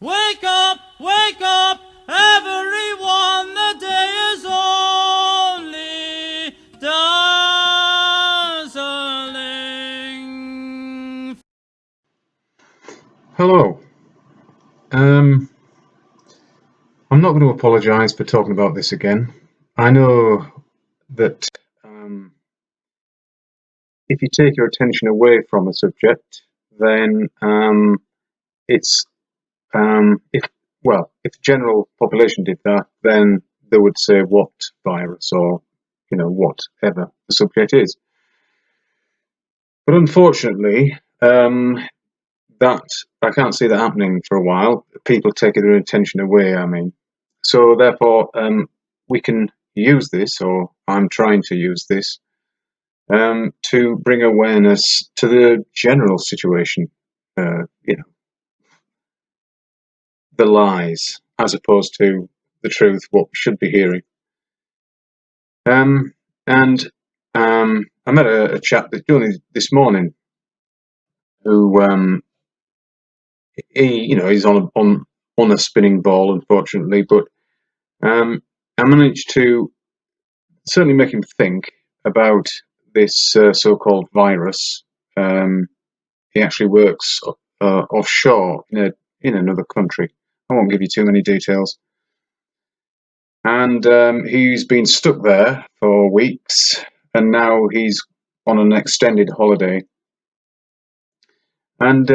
wake up, everyone, the day is only dazzling. Hello. I'm not going to apologise for talking about this again. I know that if you take your attention away from a subject, then it's if if the general population did that, then they would say what virus or whatever the subject is. But unfortunately, that I can't see that happening for a while. People taking their attention away. So therefore, we can use this, or I'm trying to use this, to bring awareness to the general situation. The lies, as opposed to the truth, what we should be hearing. And I met a chap this morning who he's on a spinning ball, unfortunately, but I managed to certainly make him think about this so-called virus. He actually works offshore in another country. I won't give you too many details. And he's been stuck there for weeks, and now he's on an extended holiday. And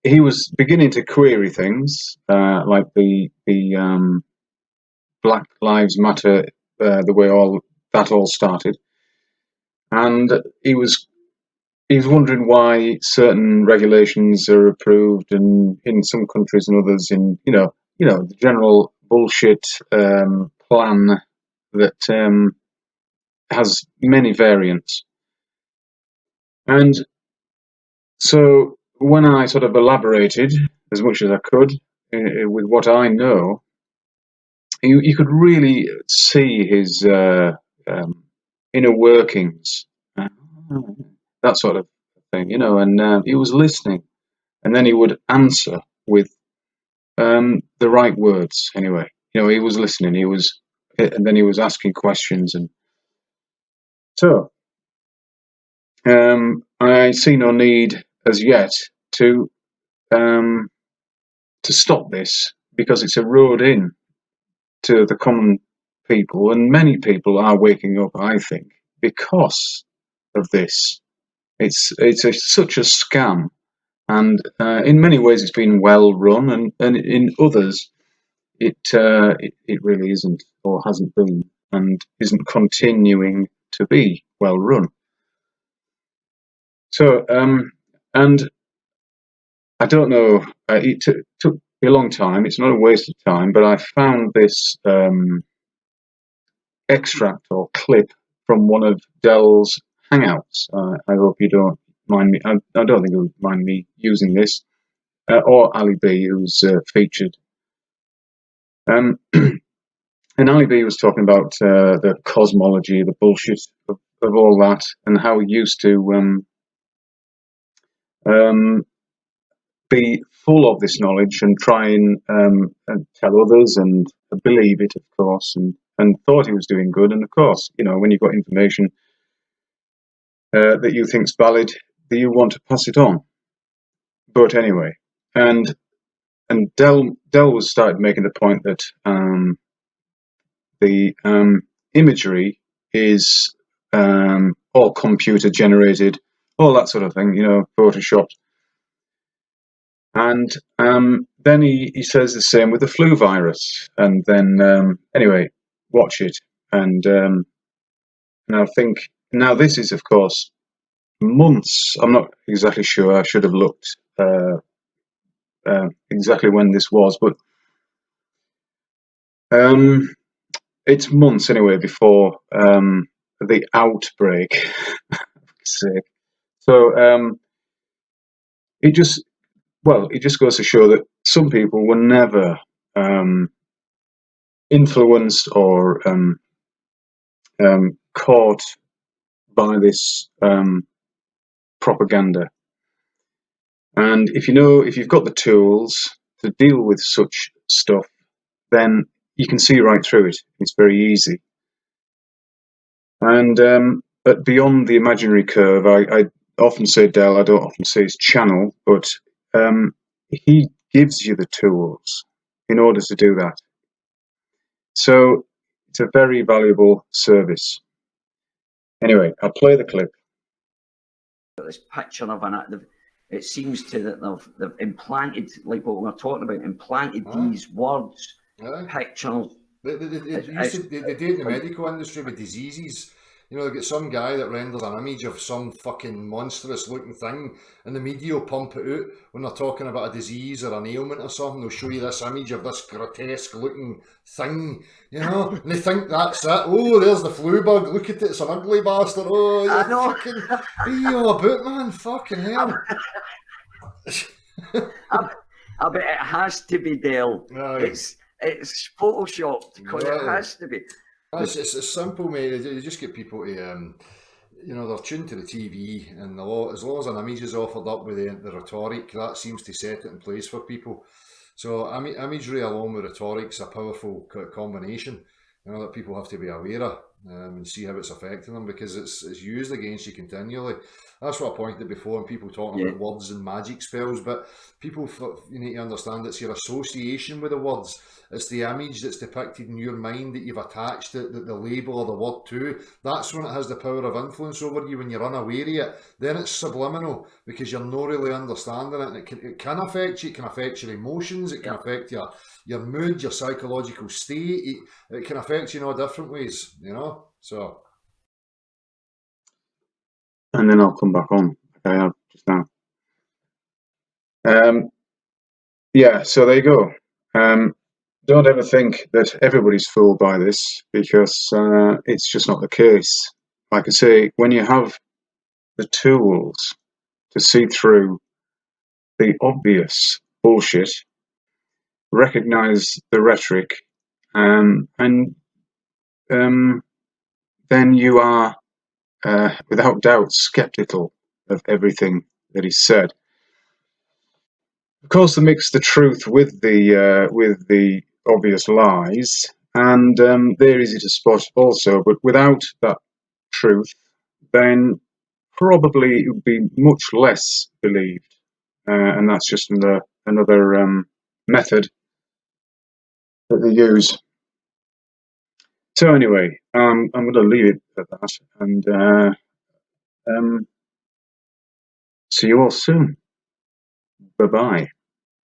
he was beginning to query things, like the Black Lives Matter, the way all started, and he was wondering why certain regulations are approved in some countries and others in the general bullshit plan that has many variants. And so when I sort of elaborated as much as I could with what I know, you could really see his inner workings, that sort of thing, and he was listening, and then he would answer with the right words. Anyway, he was listening, and then he was asking questions, and so I see no need as yet to stop this, because it's a road in to the common people, and many people are waking up, I think, because of this. It's such a scam, and in many ways it's been well run, and in others it really isn't, or hasn't been, and isn't continuing to be well run. So and I don't know, it took me a long time. It's not a waste of time, but I found this extract or clip from one of Dell's Hangouts. I hope you don't mind me. I don't think you would mind me using this, or Ali B, who's featured. And Ali B was talking about the cosmology, the bullshit of all that, and how he used to be full of this knowledge and try and tell others and believe it, of course, and thought he was doing good. And of course, when you've got information that you think's valid, that you want to pass it on. But anyway, and Dell was started making the point that the imagery is all computer generated, all that sort of thing, photoshopped. And then he says the same with the flu virus. And then anyway, watch it. And I think now this is, of course, months. I'm not exactly sure. I should have looked exactly when this was, but it's months anyway before the outbreak. So it just goes to show that some people were never influenced or caught by this propaganda. And if you've got the tools to deal with such stuff, then you can see right through it. It's very easy. And but beyond the imaginary curve, I often say Del, I don't often say his channel, but he gives you the tools in order to do that. So it's a very valuable service. Anyway, I'll play the clip. This picture of it seems to that they've implanted, like what we were talking about, implanted these words, pictures. They do it in the medical industry with diseases. You know, they get some guy that renders an image of some fucking monstrous looking thing, and the media will pump it out when they're talking about a disease or an ailment or something. They'll show you this image of this grotesque looking thing, you know, and they think that's it. Oh, there's the flu bug. Look at it, it's an ugly bastard. Oh, you're fucking, what are you all about, man? Fucking hell. I bet it has to be, Dale. It's photoshopped because it has to be. It's simple, mate. You just get people to, you know, they're tuned to the TV, and as long as an image is offered up with the rhetoric, that seems to set it in place for people. So imagery along with rhetoric is a powerful combination, you know, that people have to be aware of and see how it's affecting them, because it's used against you continually. That's what I pointed before, and people talking about words and magic spells, but people, you need to understand it's your association with the words. It's the image that's depicted in your mind that you've attached the label or the word to. That's when it has the power of influence over you. When you're unaware of it, then it's subliminal, because you're not really understanding it, and it can affect you. It can affect your emotions. It can affect your mood, your psychological state. It can affect you in all different ways, you know. So, and then I'll come back on. Okay, I have just now. Yeah, so there you go. Don't ever think that everybody's fooled by this, because it's just not the case. Like I say, when you have the tools to see through the obvious bullshit, recognize the rhetoric, and then you are, without doubt, skeptical of everything that is said. Of course, they mix the truth with the obvious lies, and they're easy to spot also. But without that truth, then probably it would be much less believed, and that's just another method that they use. So anyway, I'm going to leave it at that, and see you all soon. Bye-bye.